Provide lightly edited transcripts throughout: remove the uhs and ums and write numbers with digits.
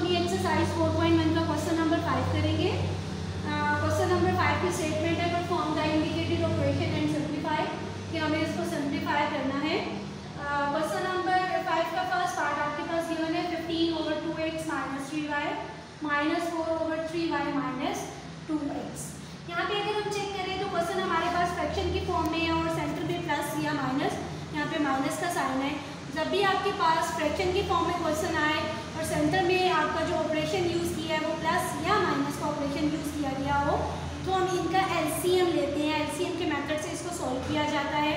हम ये एक्सरसाइज 4.1 का क्वेश्चन नंबर 5 करेंगे। क्वेश्चन नंबर 5 की स्टेटमेंट है perform the indicated operation and simplify, कि हमें इसको सिंप्लीफाई करना है। क्वेश्चन नंबर 5 का फर्स्ट पार्ट आपके पास गिवन है 15/2x - 3y -4/3y -2x। यहाँ पे अगर हम चेक करें तो क्वेश्चन हमारे पास फ्रैक्शन की फॉर्म में है और सेंटर पे प्लस या माइनस, यहाँ पे माइनस का साइन है। जब भी आपके पास फ्रैक्शन की फॉर्म में क्वेश्चन आए और सेंटर में आपका जो ऑपरेशन यूज़ किया है वो प्लस या माइनस का ऑपरेशन यूज़ किया गया हो, तो हम इनका एलसीएम लेते हैं। एलसीएम के मेथड से इसको सॉल्व किया जाता है।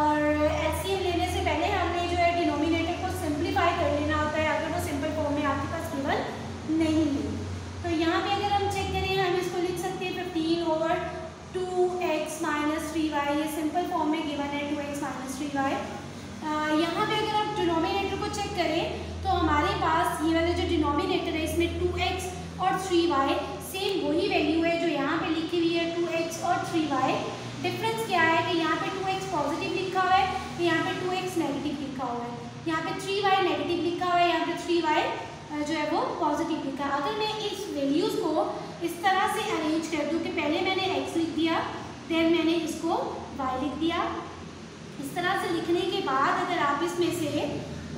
और एलसीएम लेने से पहले हमने जो है डिनोमिनेटर को सिंप्लीफाई कर लेना होता है, अगर वो सिंपल फॉर्म में आपके पास केवल नहीं है। तो यहाँ पे अगर हम चेक करें, हम इसको लिख सकते हैं 15/2x - 3y, ये सिंपल फॉर्म में गिवन है 2x - 3y। यहाँ पे अगर आप डिनोमिनेटर को चेक करें तो हमारे पास ये वाला जो डिनोमिनेटर है इसमें 2x और 3y सेम वही वैल्यू है जो यहाँ पे लिखी हुई है 2x और 3y। डिफरेंस क्या है कि यहाँ पे 2x पॉजिटिव लिखा हुआ है, तो यहाँ पे 2x नेगेटिव लिखा हुआ है। यहाँ पे 3y नेगेटिव लिखा हुआ है, यहाँ पे 3y जो है वो पॉजिटिव लिखा है। अगर मैं इस वैल्यूज़ को इस तरह से अरेंज कर दूँ कि पहले मैंने x लिख दिया, देन मैंने इसको y लिख दिया। इस तरह से लिखने के बाद अगर आप इसमें से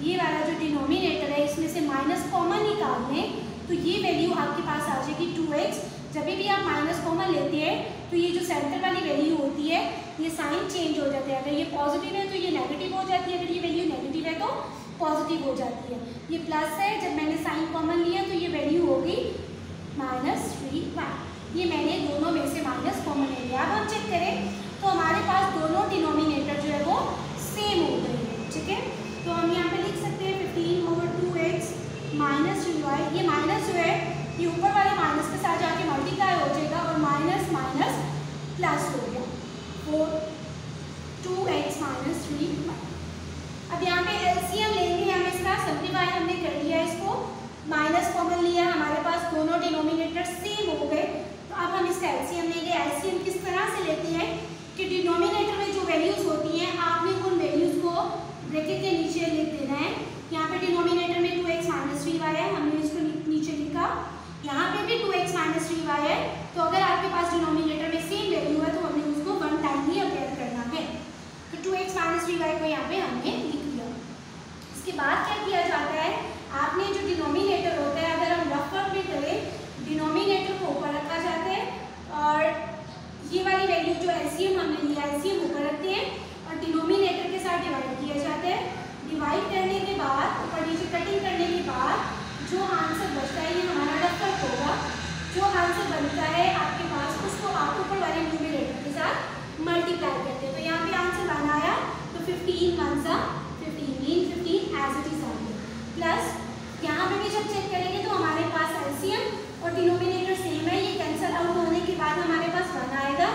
ये वाला जो डिनोमिनेटर है इसमें से माइनस कॉमन निकाल लें तो ये वैल्यू आपके पास आ जाएगी 2x। जब भी आप माइनस कॉमन लेते हैं तो ये जो सेंटर वाली वैल्यू होती है ये साइन चेंज हो जाता है। अगर ये पॉजिटिव है तो ये नेगेटिव हो जाती है, अगर ये वैल्यू नेगेटिव है तो पॉजिटिव हो जाती है। ये प्लस है, जब मैंने साइन कॉमन लिया तो ये वैल्यू होगी -3y। ये मैंने दोनों में से माइनस कॉमन ले लिया। अब हम चेक करें तो हमारे पास दोनों डिनोमिनेटर जो है वो सेम हो गए हैं, ठीक है। तो हम यहाँ पे लिख सकते हैं 15/2x - 3y। ये माइनस जो है ये ऊपर वाले माइनस के साथ जाके मल्टीप्लाई हो जाएगा और माइनस माइनस प्लस हो गया 2x - 3y। अब यहाँ पे एलसीएम लेंगे हम, इसका सिंप्लीफाई हमने कर लिया, इसको माइनस कॉमन लिया, हमारे पास दोनों डिनोमिनेटर सेम हो गए। तो अब हम इसका एलसीएम लेंगे। एलसीएम किस तरह से लेते हैं कि डिनोमिनेटर में जो वैल्यूज़ होती हैं आपने उन वैल्यूज़ को ब्रैकेट के नीचे लिख देना है। यहाँ पे डिनोमिनेटर में 2x - 3y है, हमने इसको नीचे लिखा। यहाँ पे भी 2x - 3y है, तो अगर आपके पास डिनोमिनेटर में सेम वैल्यू है तो हमने उसको 1 टाइम ही अप्लाई करना है। तो 2x - 3y को यहाँ पे हमने लिख दिया। इसके बाद क्या किया जाता है, आपने जो डिनोमिनेटर होता है अगर हम रफ वर्क में करें, डिनोमिनेटर को ऊपर रखा जाता है और ये वाली वैल्यू जो एलसीएम हमने लिया एलसीएम ऊपर रखते हैं और डिनोमिनेटर के साथ डिवाइड किया जाता है। डिवाइड करने के बाद ऊपर नीचे कटिंग करने के बाद जो आंसर बचता है ये हमारा रफ वर्क होगा। जो आंसर बनता है आपके पास उसको आप ऊपर वाले न्यूमरेटर के साथ मल्टीप्लाई करते हैं। तो यहाँ पे आंसर बना आया तो 15 1 सा 15 मीन 15 एज इट इज आ गया। प्लस यहाँ पे भी जब चेक करेंगे तो हमारे पास एलसीएम और डिनोमिनेटर सेम है, ये कैंसिल आउट होने के बाद हमारे पास 1 आएगा।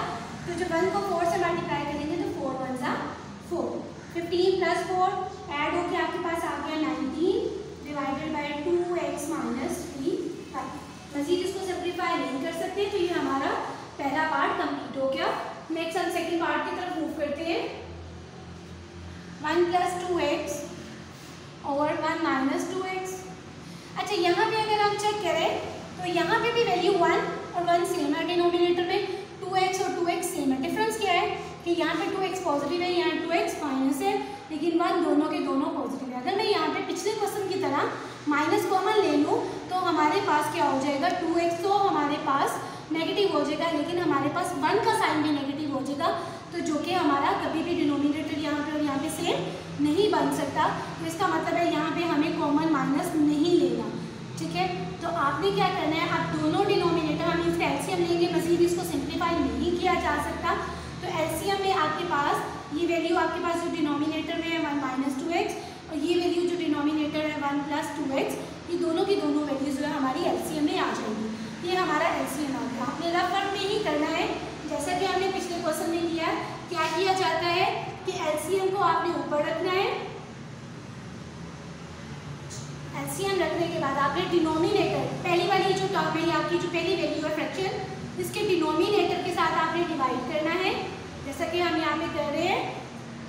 तो जब 1 को 4 से मल्टीप्लाई करेंगे तो 4 1 सा 4, 15 + 4 ऐड होकर आपके पास आ गया 19 डिवाइडेड बाय 2x - 3y। मजीद इसको सिंप्लीफाई नहीं कर सकते, तो ये हमारा पहला पार्ट कंप्लीट हो गया। नेक्स्ट हम सेकेंड पार्ट की तरफ मूव करते हैं। 1 + 2x और 1 - 2x। अच्छा, यहाँ पे अगर हम चेक करें तो यहाँ पे भी वैल्यू 1 और 1 सेम है, डिनोमिनेटर में 2x और 2x सेम है। डिफरेंस क्या है कि यहाँ पे 2x पॉजिटिव है, यहाँ 2x माइनस है, लेकिन 1 दोनों के दोनों पॉजिटिव है। अगर मैं यहाँ पे पिछले क्वेश्चन की तरह माइनस कॉमन ले लूँ तो हमारे पास क्या हो जाएगा 2x तो हमारे पास नेगेटिव हो जाएगा, लेकिन हमारे पास 1 का साइन भी नेगेटिव हो जाएगा, तो जो कि हमारा कभी भी डिनोमिनेटर यहाँ पे और यहाँ पे सेम नहीं बन सकता। तो इसका मतलब है यहाँ पे हमें कॉमन माइनस नहीं लेना, ठीक है। तो आपने क्या करना है, आप दोनों डिनोमिनेटर हम इसका एलसीएम लेंगे, मजीद इसको सिंप्लीफाई नहीं किया जा सकता। तो एलसीएम में आपके पास ये वैल्यू आपके पास जो डिनोमिनेटर में है 1 - 2x और ये वैल्यू जो डिनोमिनेटर है 1 + 2x, ये दोनों की दोनों वैल्यूज जो है हमारी एलसीएम में आ जाएगी। ये हमारा एलसीएम आ गया। आपने रफ वर्क में ही करना है जैसा कि हमने पिछले क्वेश्चन में किया। क्या किया जाता है कि एलसीएम को आपने ऊपर रखना है, एलसीएम रखने के बाद आपने डिनोमिनेटर पहली वाली जो टर्म है आपकी जो पहली वैल्यू है फ्रैक्शन, इसके डिनोमिनेटर के साथ आपने डिवाइड करना है, जैसा कि हम यहाँ पे कर रहे हैं।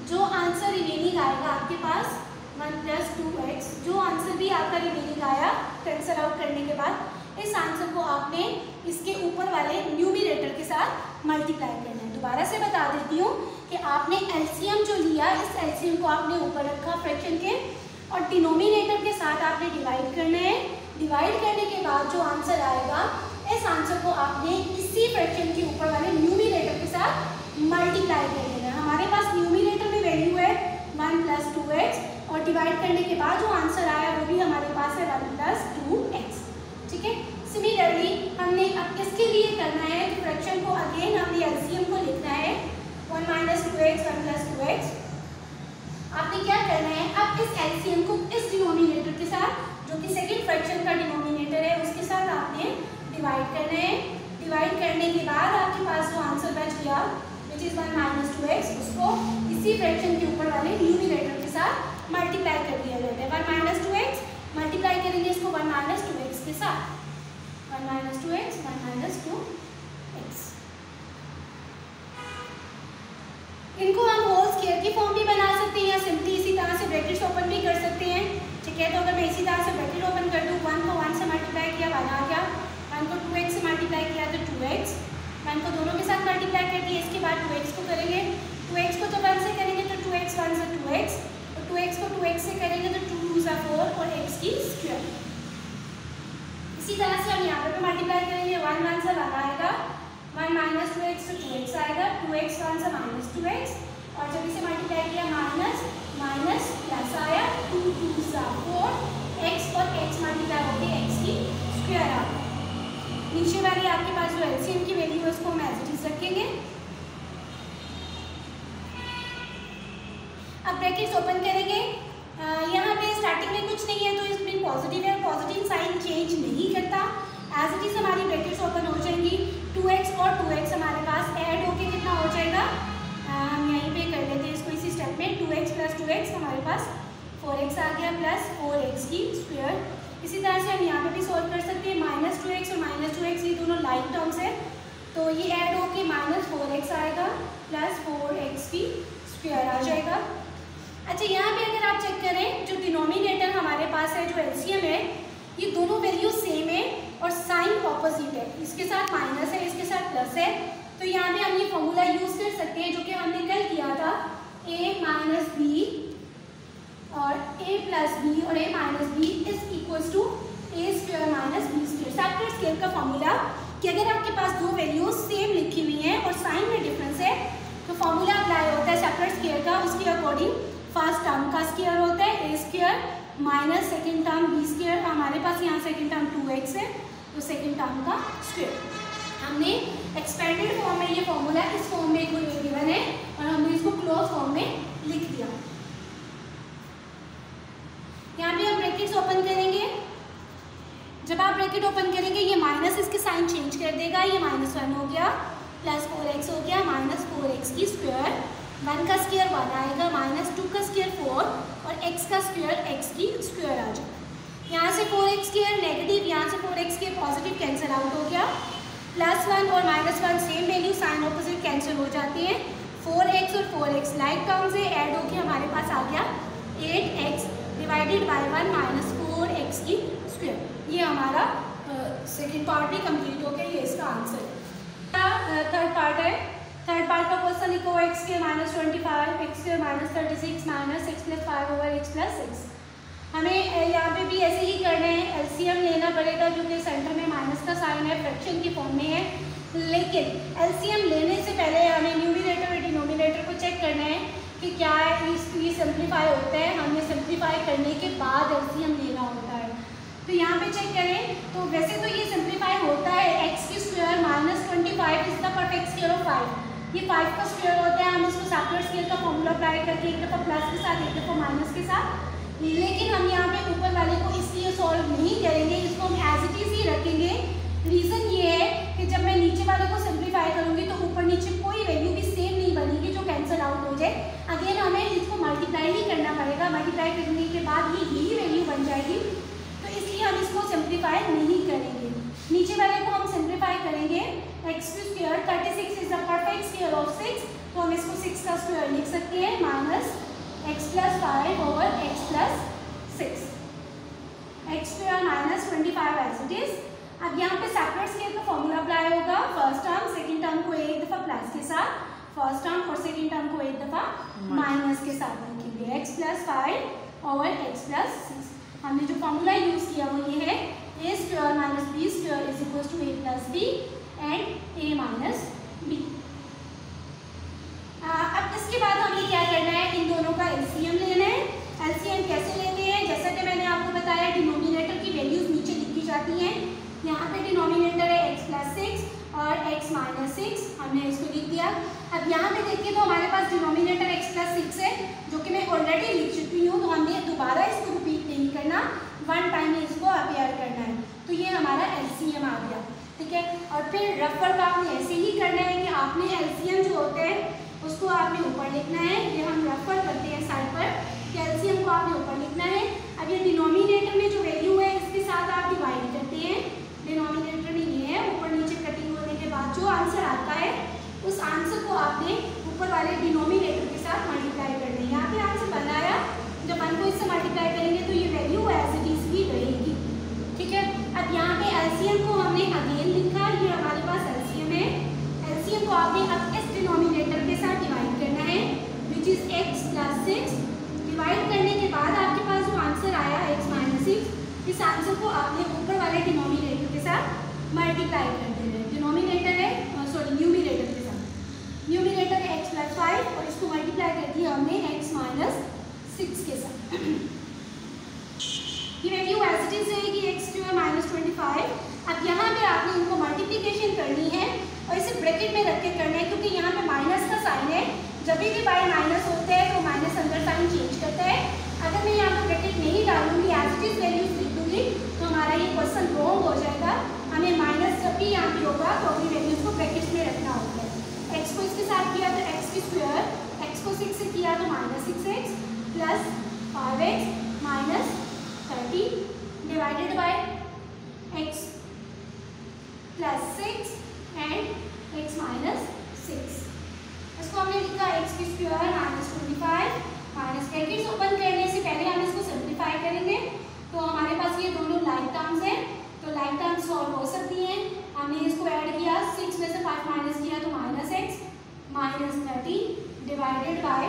जो आंसर रिमेनिंग आएगा आपके पास 1 + 2x, जो आंसर भी आपका रिमेनिंग आया कैंसिल आउट करने के बाद इस आंसर को आपने इसके ऊपर वाले न्यूमरेटर के साथ मल्टीप्लाई करना है। दोबारा से बता देती हूँ कि आपने एलसीएम जो लिया, इस एलसीएम को आपने ऊपर रखा फ्रैक्शन के और डिनोमिनेटर के साथ आपने डिवाइड करना है। डिवाइड करने के बाद जो आंसर आएगा, इस आंसर को आपने इसी फ्रैक्शन के ऊपर वाले न्यूमरेटर के साथ मल्टीप्लाई कर देना है। हमारे पास न्यूमरेटर में वैल्यू है 1 + 2x और डिवाइड करने के बाद जो आंसर आया वो भी हमारे पास है 1 + 2x। ठीक है। सिमिलरली हमने अब इसके लिए करना है कि फ्रैक्शन को अगेन हमने एलसीएम को लिखना है 1 - 2x 1 + 2x। आपने क्या करना है, अब इस एलसीएम को इस डिनोमिनेटर के साथ, जो कि सेकंड फ्रैक्शन का डिनोमिनेटर है, उसके साथ आपने डिवाइड करना है। डिवाइड करने के बाद आपके पास जो आंसर बच गया विच इज 1 - 2x, उसको इसी फ्रैक्शन के ऊपर वाले न्यूमरेटर के साथ मल्टीप्लाई कर दिया जाता है। 1 - 2x मल्टीप्लाई करेंगे इसको 1 - 2x के साथ, 1 - 2x 1 - 2x। इनको हम होल स्क्वायर की फॉर्म भी बना सकते हैं या सिंपली इसी तरह से ब्रैकेट्स ओपन भी कर सकते हैं। ठीक है। तो अगर मैं इसी तरह से ब्रैकेट ओपन कर दूँ, 1 को 1 से मल्टीप्लाई किया 1 आ गया, 1 को 2x से मल्टीप्लाई किया तो 2x, 1 को दोनों के साथ मल्टीप्लाई कर दिया। इसके बाद 2x को करेंगे, 2x को तो 1 से करेंगे तो 2x 1 से 2x, और 2x को 2x से करेंगे तो 2 × 2 = 4 और x की स्क्वायर। इसी तरह से हम यहाँ पे मल्टीप्लाई करेंगे, 1 1 से 1 आएगा, 1 - 2x तो 2x आएगा, 2x 1 से -2x, और जब इसे मल्टीप्लाई किया माइनस माइनस प्लस आया, 2 × 2 = 4x और x मल्टीप्लाई होकर x की स्क्वायर आ गया। नीचे वाली आपके पास जो एलसीएम की वैल्यू है उसको हम एज इट इज रखेंगे। अब ब्रैकेट्स ओपन करेंगे। यहाँ पे स्टार्टिंग में कुछ नहीं है तो इसमें पॉजिटिव है, पॉजिटिव साइन चेंज नहीं करता, एज इट इज हमारी ब्रैकेट्स ओपन हो जाएंगी। 2x और 2x हमारे पास ऐड होके कितना हो जाएगा, हम यहीं पे कर लेते हैं इसको इसी स्टेप में। 2x + 2x हमारे पास 4x आ गया प्लस 4x की स्क्वायर। इसी तरह से हम यहाँ पे भी सॉल्व कर सकते हैं। -2x और -2x ये दोनों लाइक टर्म्स है, तो ये ऐड होके -4x आएगा प्लस 4x की स्क्वायर आ जाएगा। अच्छा, यहाँ पे अगर आप चेक करें, जो डिनोमिनेटर हमारे पास है, जो एलसीएम है, ये दोनों वैल्यू सेम है और साइन ऑपोजिट है। इसके साथ माइनस है, इसके साथ प्लस है, तो यहाँ पे हम ये फॉर्मूला यूज कर सकते हैं जो कि हमने कल किया था, a - b और a + b और a - b is equals to a² - b²। Separate scale का फॉर्मूला कि अगर आपके पास दो वैल्यूज सेम लिखी हुई हैं और साइन में डिफरेंस है तो फॉर्मूला अप्लाई होता है सेपरेट स्केल का, उसके अकॉर्डिंग फर्स्ट टर्म का स्क्वायर होता है a² - सेकेंड टर्म b²। हमारे पास यहाँ सेकेंड टर्म 2x है तो सेकेंड टर्म का स्क्वायर। हमने एक्सपेंडेड फॉर्म में ये फॉर्मूला इस फॉर्म में गिवन है और हमने इसको क्लोज फॉर्म में लिख दिया। यहाँ पे हम ब्रैकेट्स ओपन करेंगे। जब आप ब्रैकेट ओपन करेंगे ये माइनस इसके साइन चेंज कर देगा, ये -1 हो गया प्लस 4x हो गया -4x की स्क्वायर। 1 का स्क्वायर 1 आएगा, -2 का स्क्वायर 4 और x का स्क्वायर x की स्क्वायर आ जाएगा। यहाँ से 4x स्क्वायर नेगेटिव, यहाँ से 4x square positive cancel out हो गया। +1 और -1 same value, sign opposite cancel हो जाती है। 4x और 4x लाइक टर्म से ऐड होकर हमारे पास आ गया 8x डिवाइडेड बाय 1 -4x की स्क्वायर। ये हमारा सेकेंड पार्ट भी कंप्लीट हो गया, ये इसका आंसर है। थर्ड पार्ट है, थर्ड पार्ट का क्वेश्चन लिखो, x² - 25 x² - 36 -6 + 5 / x + 6। हमें यहाँ पे भी ऐसे ही करना है, एलसीएम लेना पड़ेगा जो कि सेंटर में माइनस का साइन है, फ्रैक्शन की फॉर्म में है। लेकिन एलसीएम लेने से पहले हमें न्यूमरेटर और डिनोमिनेटर को चेक करना है कि क्या ये सिंप्लीफाई होता है। हमने सिंप्लीफाई करने के बाद एलसीएम लेना होता है। तो यहाँ पे चेक करें तो वैसे तो ये सिंप्लीफाई होता है, x² - 25 is the perfect square of 5। ये 5 का स्क्वायर होता है। हम इसको सेपरेट स्केल का फॉर्मूला अप्लाई करके एक दफ़ा प्लस के साथ एक दफ़ा माइनस के साथ, लेकिन हम यहाँ पे ऊपर वाले को इसलिए सॉल्व नहीं करेंगे, इसको हम एज इट इज ही रखेंगे। रीज़न ये है कि जब मैं नीचे वाले को सिंप्लीफाई करूँगी तो ऊपर नीचे कोई वैल्यू भी सेम नहीं बनेगी जो कैंसिल आउट हो जाए। अगेन हमें इसको मल्टीप्लाई ही करना पड़ेगा, मल्टीप्लाई करने के बाद ये यही वैल्यू बन जाएगी, तो इसलिए हम इसको सिंप्लीफाई नहीं करेंगे। नीचे वाले को हम सिंप्लीफाई करेंगे, x² 36 is the perfect square of 6, तो हम इसको 6 का स्क्वायर लिख सकते हैं -x + 5 / x + 6। X square minus 25 as it is. अब यहाँ पे सेपरेट स्केल का फॉर्मूला अप्लाई होगा। फर्स्ट टर्म सेकंड टर्म को एक दफा प्लस के साथ, फर्स्ट टर्म और सेकंड टर्म को एक दफा माइनस के साथ लिखेंगे। X plus 5 over x plus 6। हमने जो फॉर्मूला यूज किया वो ये है A square minus B square is equal to A plus B and A minus b. अब इसके बाद हमें क्या करना है, इन दोनों का एलसीएम लेना है। एलसीएम कैसे लेते हैं, जैसा कि मैंने आपको बताया डिनोमिनेटर की वैल्यूज नीचे लिखी जाती हैं। यहाँ पे डिनोमिनेटर है x प्लस 6 और x माइनस 6, हमने इसको लिख दिया। अब यहाँ पे देखिए तो हमारे पास डिनोमिनेटर x प्लस 6 है जो कि मैं ऑलरेडी लिख चुकी हूँ, तो हमने दोबारा इसको रिपीट नहीं करना, वन टाइम ही इसको अपेयर करना है। तो ये हमारा एलसीएम आ गया, ठीक है। और फिर रफ वर्क आपने ऐसे ही करना है कि आपने एलसीएम जो होते हैं उसको आपने ऊपर लिखना है। ये हम रफ वर्क करते हैं साइड पर, एलसीएम को आपने ऊपर लिखना है। अब ये डिनोमिनेटर में जो वैल्यू है इसके साथ आप डिवाइड करते हैं। डिनोमिनेटर में ये है, ऊपर नीचे कटिंग होने के बाद जो आंसर आता है उस आंसर को आपने ऊपर वाले डिनोमिनेटर के साथ मल्टीप्लाई करना है। यहाँ पे आंसर बन आया, जब 1 को इससे मल्टीप्लाई करेंगे तो ये वैल्यू एज इट इज ही रहेगी, ठीक है। अब यहाँ पे एलसीएम को हमने अगेन लिखा, ये हमारे पास एलसीएम है। एलसीएम को आपने अब इस डिनोमिनेटर के साथ डिवाइड करना है which is x plus 6। Divide करने के बाद आपके पास जो आंसर आया x माइनस 6, इस आंसर को आपने ऊपर वाले डिनोमिनेटर के साथ मल्टीप्लाई कर देना है। डिनोमिनेटर है न्यूमिनेटर के साथ, न्यूमिनेटर है x प्लस 5 और इसको मल्टीप्लाई कर दिया हमने x माइनस 6 के साथ। ये वैल्यू एज इट इज रहेगी x स्क्वायर माइनस 25। अब यहाँ पे आपने इनको मल्टीप्लिकेशन करनी है और इसे ब्रैकेट में रख के करना है, क्योंकि यहाँ पे माइनस का साइन है। जब भी बाय माइनस होता है तो माइनस अंदर साइन चेंज करता है। अगर मैं यहाँ पे ब्रैकेट नहीं डालूंगी, एज इट इज वैल्यूज लिख दूंगी, तो हमारा ये क्वेश्चन रॉन्ग हो जाएगा। हमें माइनस जब भी यहाँ पे होगा तो अपनी वैल्यूज को ब्रैकेट में रखना होगा। x को इसके साथ किया तो x की स्क्वायर, x को 6 से किया तो minus 6x plus 5x minus 30 divided by x plus 6 and x minus 6। इसको हमने लिखा x की square minus 25 minus brackets open करने से पहले हम इसको सिंप्लीफाई करेंगे। तो हमारे पास ये दोनों लाइक टर्म्स हैं, तो लाइक टर्म्स सॉल्व हो सकती हैं। हमने इसको ऐड किया, 6 में से 5 माइनस किया तो minus x minus 30 divided by.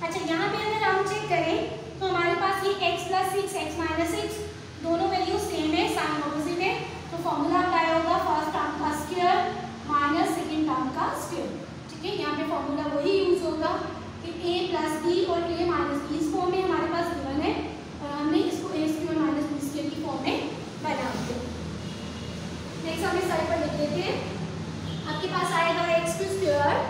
अच्छा, यहाँ पे अगर हम चेक करें तो हमारे पास ये x प्लस 6 x माइनस 6 दोनों वैल्यू सेम है, साइन ऑपोजिट है, तो फॉर्मूला अप्लाई होगा फर्स्ट टर्म का स्क्वायर माइनस सेकंड टर्म का स्क्वायर, ठीक है। यहाँ पे फॉर्मूला वही यूज होगा कि a प्लस b और a माइनस b इस फॉर्म में हमारे पास गिवन है और हमने इसको a square minus b square की फॉर्म में बना दिया। नेक्स्ट हम इस साइड पर लिख लेते हैं। आपके पास आएगा x की स्क्वायर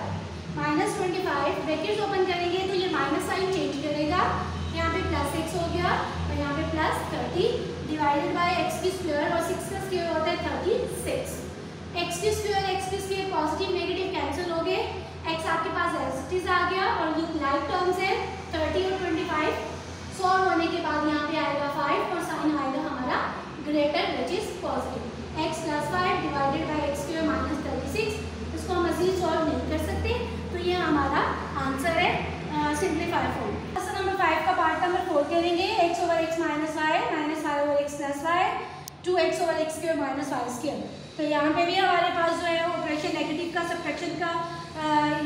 माइनस 25, ब्रैकेट्स ओपन करेंगे तो ये माइनस साइन चेंज करेगा, यहाँ पे प्लस x हो गया और यहाँ पे प्लस 30 डिवाइडेड बाय x की स्क्वायर, और 6 का स्क्वायर होता है 36। x की स्क्वायर पॉजिटिव नेगेटिव कैंसिल हो गए, x आपके पास एज इट इज आ गया और ये लाइक टर्म्स है 30 और 25। सॉल्व होने के बाद यहाँ पे आएगा 5 और साइन आएगा हमारा greater which is positive. x plus 5 divided by x square minus 36। इसको हम मजीद सॉल्व नहीं कर सकते, तो ये हमारा आंसर है सिंप्लीफाई फॉर्म। क्वेश्चन नंबर 5 का पार्ट नंबर 4 करेंगे। x over x minus 5 minus 5 over x plus 5 2x over x square minus 5 square. तो यहाँ पे भी हमारे पास जो है वो फ्रैक्शन नेगेटिव का सबट्रैक्शन का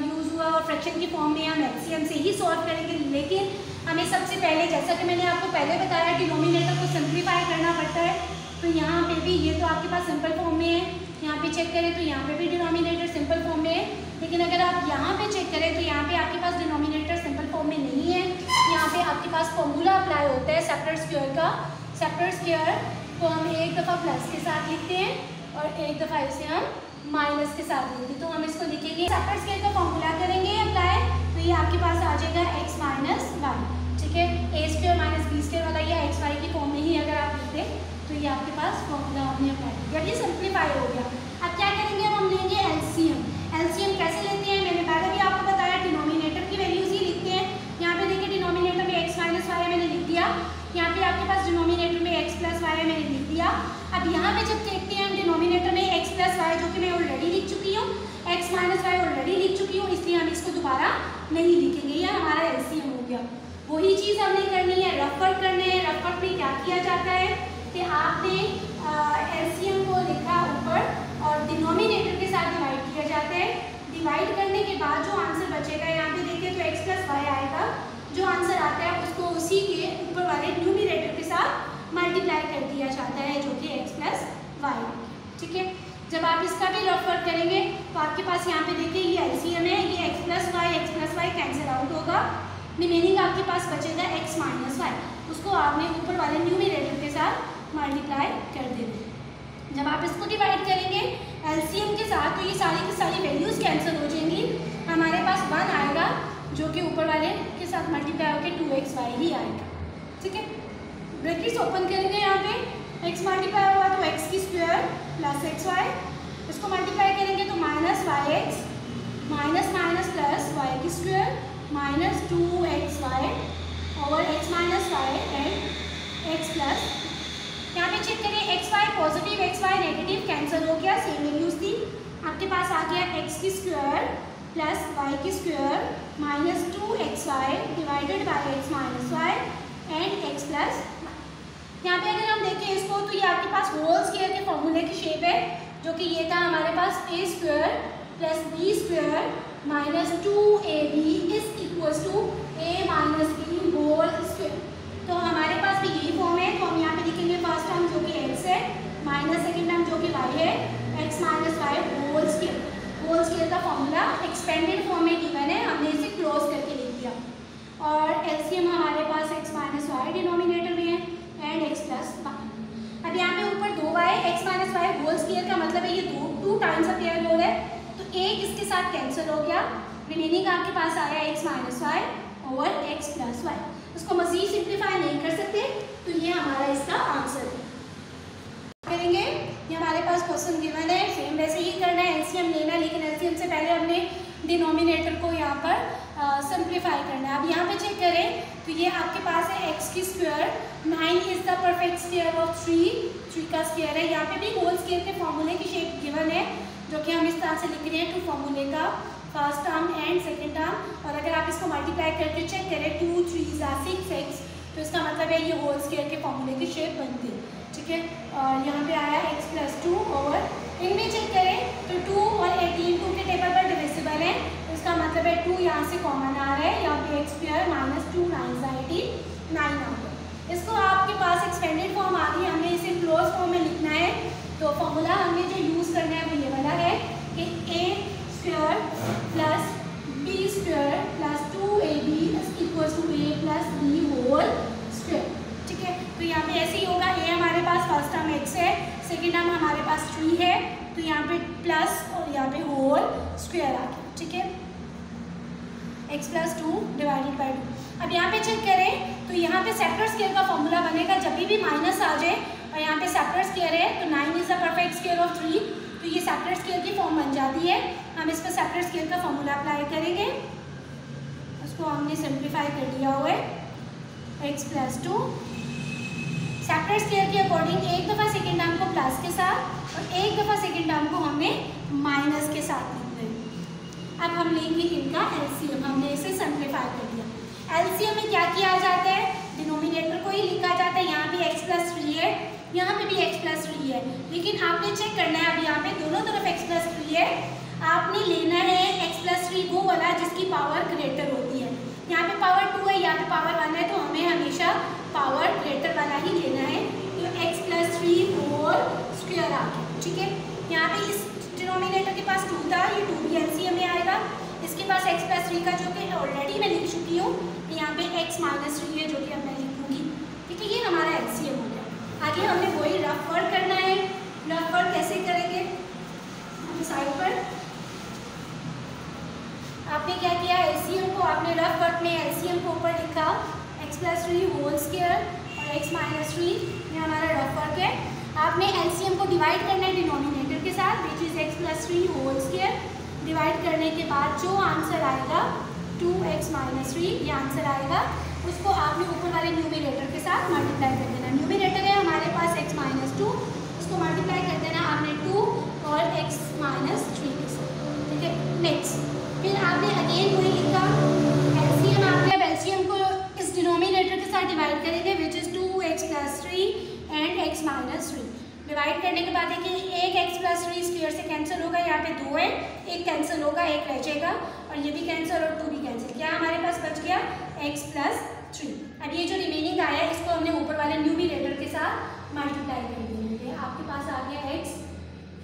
यूज़ हुआ और फ्रैक्शन की फॉर्म में हम एलसीएम से ही सॉल्व करेंगे। लेकिन हमें सबसे पहले, जैसा कि मैंने आपको पहले बताया, डिनोमिनेटर को सिंप्लीफाई करना पड़ता है। तो यहाँ पे भी ये तो आपके पास सिंपल फॉर्म में है, यहाँ पे चेक करें तो यहाँ पे भी डिनोमिनेटर सिंपल फॉर्म में है। लेकिन अगर आप यहाँ पे चेक करें तो यहाँ पे आपके पास डिनोमिनेटर सिंपल फॉर्म में नहीं है, यहाँ पे आपके पास फॉर्मूला अप्लाई होता है सेपरेट स्क्वायर का। सेपरेट स्क्वायर को हम एक दफ़ा प्लस के साथ लिखते हैं और एक दफ़ा इसे हम माइनस के साथ लिखते हैं। तो हम इसको लिखेंगे, सेपरेट स्क्वायर का फॉर्मूला करेंगे अप्लाई, तो ये आपके पास आ जाएगा x माइनस 1, ठीक है। a square minus b square वाला ये एक्स वाई की फॉर्म में ही अगर आप लिखते तो ये आपके पास फॉर्मूला हमने अप्लाई किया। ये सिंप्लीफाई हो गया। अब क्या करेंगे, हम लेंगे एलसीएम। एलसीएम कैसे लेते हैं, मैंने पहले भी आपको बताया, डिनोमिनेटर की वैल्यूज ही लिखते हैं। यहाँ पे देखिए डिनोमिनेटर में x माइनस वाई मैंने लिख दिया, यहाँ पे आपके पास डिनोमिनेटर में x प्लस वाई मैंने लिख दिया। अब यहाँ पे जब देखते हैं हम डिनोमिनेटर में x प्लस वाई, जो कि मैं ऑलरेडी लिख चुकी हूँ, x माइनस वाई ऑलरेडी लिख चुकी हूँ, इसलिए हम इसको दोबारा नहीं लिखेंगे। यह हमारा एलसीएम हो गया। वही चीज़ हमने करनी है, रफ वर्क करने हैं। रफ वर्क में क्या किया जाता है, आपने एलसीएम को लिखा ऊपर और डिनोमिनेटर के साथ डिवाइड किया जाता है। डिवाइड करने के बाद जो आंसर बचेगा, यहाँ पे देखिए तो x प्लस वाई आएगा। जो आंसर आता है उसको उसी के ऊपर वाले न्यूमिनेटर के साथ मल्टीप्लाई कर दिया जाता है, जो कि x प्लस वाई। ठीक है, जब आप इसका भी रफ वर्क करेंगे तो आपके पास यहाँ पे देखिए ये एलसीएम है, ये x plus y cancel out होगा। रिमेनिंग आपके पास बचेगा x माइनस वाई, उसको आपने ऊपर वाले न्यूमिनेटर के साथ मल्टीप्लाई कर देना। जब आप इसको डिवाइड करेंगे एलसीएम के साथ तो ये सारी की सारी वैल्यूज कैंसिल हो जाएंगी। हमारे पास 1 आएगा जो कि ऊपर वाले के साथ मल्टीप्लाई होकर 2xy ही आएगा। ठीक है, ब्रैकेट्स ओपन करेंगे, यहाँ पे x मल्टीप्लाई होगा तो x की स्क्वायर प्लस xy, इसको मल्टीप्लाई करेंगे तो minus yx minus minus plus y की square minus 2xy over x minus y and x plus. यहाँ पे चेक करिए xy positive xy negative cancel हो गया, सेम वैल्यूज थी। आपके पास आ गया x की स्क्वायर प्लस y की square minus 2xy divided by x minus y and x plus. यहाँ पे अगर हम देखें इसको तो ये आपके पास होल स्क्वायर के फॉर्मूले की शेप है, जो कि ये था हमारे पास a square plus b square minus 2ab is equals to a minus b whole square. तो हमारे पास भी यही फॉर्म है, तो हम यहाँ पे लिखेंगे फर्स्ट टर्म जो कि x है माइनस सेकेंड टर्म जो कि y है, x minus y whole square. Whole square का फॉर्मूला एक्सपेंडेड फॉर्म में गिवन है, हमने इसे क्लोज करके लिख दिया। और एलसीएम हमारे पास x माइनस वाई डिनोमिनेटर में है एंड x प्लस वाई। अब यहाँ पे ऊपर 2y x minus y whole square का मतलब है ये 2 टाइम्स अपेयर हो रहा है, तो एक इसके साथ कैंसिल हो गया। रिमेनिंग आपके पास आया x minus y over x plus y. उसको मजीद सिंप्लीफाई नहीं कर सकते, तो ये हमारा इसका आंसर है। करेंगे, ये हमारे पास क्वेश्चन गिवन है, सेम वैसे ही करना है, एलसीएम लेना है, लेकिन एलसीएम से पहले हमने डिनोमिनेटर को यहाँ पर सिंप्लीफाई करना है। अब यहाँ पे चेक करें तो ये आपके पास है x की square, 9 is the perfect square of 3 का स्क्वायर है। यहाँ पे भी होल स्क्वायर के फॉर्मूले की शेप गिवन है, जो कि हम इस तरह से लिख रहे हैं, 2 फॉर्मूले का first term and second term. और अगर आप इसको मल्टीप्लाई करके चेक करें 2 3 6x, तो इसका मतलब है ये होल स्क्वायर के फॉर्मूले की शेप बनती है। ठीक है, और यहाँ पे आया x प्लस 2 ओवर, इनमें चेक करें तो 2 और 18 2 के टेबल पर डिविजिबल है, तो इसका मतलब है 2 यहाँ से कॉमन आ रहा है, यहाँ पे x स्क्वायर माइनस 2 9 18 9 आ गया। इसको आपके पास एक्सपेंडेड फॉर्म आ गई, हमें इसे क्लोज फॉर्म में लिखना है। तो फॉर्मूला हमने जो यूज़ करना है वो ये वाला है कि a square plus b square plus 2ab equals to a plus b whole square. ठीक है, तो यहाँ पे ऐसे ही होगा, a हमारे पास फर्स्ट टर्म x है, सेकेंड टर्म हमारे पास 3 है, तो यहाँ पे प्लस और यहाँ पे होल स्क्वायर आ गया। ठीक है, x प्लस 2 डिवाइडेड बाई 2। अब यहाँ पे चेक करें तो यहाँ पे सेपरेट स्क्वायर का फॉर्मूला बनेगा, जब भी माइनस आ जाए और यहाँ पे सेपरेट स्क्वायर है तो 9 is the perfect square of 3, तो ये सेपरेट स्क्वायर की फॉर्म बन जाती है। हम इस पर सेपरेट स्क्वायर का फॉर्मूला अप्लाई करेंगे, उसको हमने सिंप्लीफाई कर दिया हुआ है x प्लस 2। सेपरेट स्क्वायर के अकॉर्डिंग एक दफ़ा सेकेंड टर्म को प्लस के साथ और एक दफ़ा सेकेंड टर्म को हमने माइनस के साथ लिख दिया। अब हम लेंगे इनका एलसीएम, हमने इसे सिंप्लीफाई कर दिया। एलसीएम में क्या किया जाता है, डिनोमिनेटर को ही लिखा जाता है। यहाँ भी x प्लस 3 है, यहाँ पे भी x प्लस 3 है, लेकिन आपने चेक करना है, अब यहाँ पे दोनों तरफ x प्लस 3 है, आपने लेना है x प्लस 3 वो वाला जिसकी पावर ग्रेटर होती है। यहाँ पे पावर 2 है, यहाँ पे पावर 1 है, तो हमें हमेशा पावर ग्रेटर वाला ही लेना है। तो x प्लस 3 होल स्क्वायर आ गया। ठीक है, यहाँ पे इस डिनोमिनेटर के पास 2 था, ये 2 भी एलसीएम में आएगा। इसके पास x प्लस 3 का जो कि ऑलरेडी मैं लिख चुकी हूँ, यहाँ पे x माइनस 3 है जो कि अब मैं लिखूँगी। ठीक है, ये हमारा एलसीएम हो गया। आगे हमने वही रफ वर्क करना है। रफ वर्क कैसे करेंगे, साइड पर आपने क्या किया, एलसीएम को आपने रफ वर्क में एलसीएम को ऊपर लिखा x प्लस 3 होल स्क्वायर और x माइनस 3, ये हमारा रफ वर्क है। आपने एलसीएम को डिवाइड करना है डिनोमिनेटर के साथ, which is x plus 3 whole square. Divide करने के बाद जो आंसर आएगा 2x माइनस 3, ये आंसर आएगा, उसको आपने ऊपर वाले न्यूमिनेटर के साथ मल्टीप्लाई कर देना। न्यूमिनेटर है हमारे पास x माइनस 2, उसको मल्टीप्लाई कर देना आपने 2 और x माइनस 3 के साथ। ठीक है, नेक्स्ट फिर आपने अगेन वही लिखा एलसीएम। आपने अब एलसीएम को इस डिनोमिनेटर के साथ डिवाइड करेंगे, which is 2x plus 3 and x minus 3। Divide करने के बाद देखिए एक एक्स प्लस 3 स्क्वायर से कैंसिल होगा, यहाँ पे 2 है, एक कैंसिल होगा, एक रह जाएगा और ये भी कैंसिल और 2 भी कैंसिल। क्या हमारे पास बच गया एक्स प्लस 3। अब ये जो रिमेनिंग आया है इसको हमने ऊपर वाले न्यूमरेटर के साथ मल्टीप्लाई कर दिया, आपके पास आ गया एक्स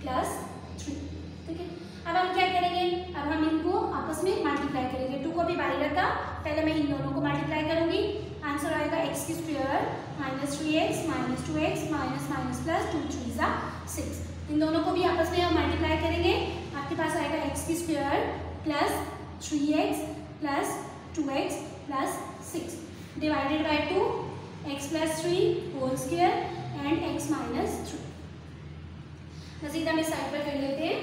प्लस 3। ठीक है, अब हम क्या करेंगे, अब हम इनको आपस में मल्टीप्लाई करेंगे। 2 को भी बाहर रखा, पहले मैं इन दोनों को मल्टीप्लाई करूंगी। आंसर आएगा एक्स की square minus 3x minus 2x minus minus plus 2 3 ज़ा 6। इन दोनों को भी आपस में हम मल्टीप्लाई करेंगे, आपके पास आएगा एक्स की square plus 3x plus 2x plus 6 divided by 2 x plus 3 whole square and x minus 3। बस एकदम इस साइड पर कर लेते हैं।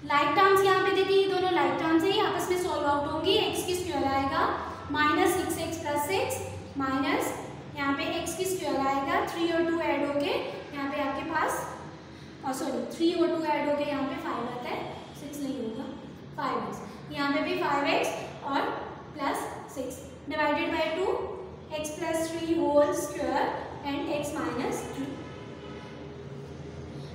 लाइक टर्म्स यहाँ पे देखिए, ये दोनों लाइक टर्म्स है, आपस में सॉल्व आउट होंगी। एक्स की स्क्वायर आएगा माइनस 6x प्लस 6 माइनस यहाँ पे एक्स की स्क्वायर आएगा 3 और 2 ऐड होके यहाँ पे आपके पास सॉरी 3 और 2 ऐड होके यहाँ पे 5 आता है, 6 नहीं होगा 5x, यहाँ पे भी 5x और plus 6 divided by 2 x plus 3 whole square and x minus 3।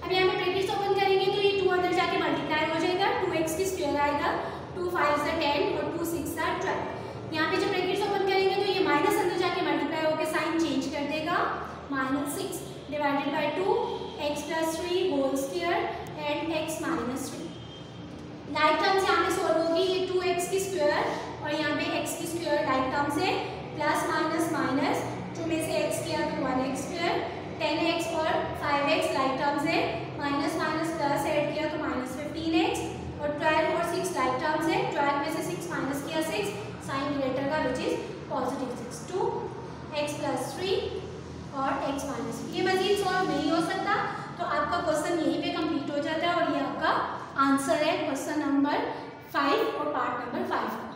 अब यहाँ पे ब्रैकेट्स ओपन करेंगे तो ये 2 अंदर जाके मल्टीप्लाई हो जाएगा, 2x की स्क्वायर आएगा, 2 5 सा 10 और 2 6 सा 12। यहाँ पे जब ब्रैकेट्स ओपन करेंगे तो ये माइनस अंदर जाके मल्टीप्लाई होकर साइन चेंज कर देगा, minus 6 divided by 2 x plus 3 whole square and x minus 3। Like terms यहाँ पे सॉल्व होगी, ये 2x की स्क्वायर और यहाँ पे x की स्क्वायर लाइक टर्म्स है, प्लस माइनस माइनस 2 में से x किया तो 1x स्क्वायर, 10x और 5x लाइक टर्म्स है, माइनस माइनस प्लस ऐड किया तो माइनस 15x और 12 और 6 लाइक टर्म्स है, 12 में से 6 माइनस किया 6 साइन ग्रेटर का which is positive 6 2 x plus 3 और x माइनस 3। ये मजीद सॉल्व नहीं हो सकता तो आपका क्वेश्चन यहीं पे कंप्लीट हो जाता है और ये आपका आंसर है क्वेश्चन नंबर 5 और पार्ट नंबर 5।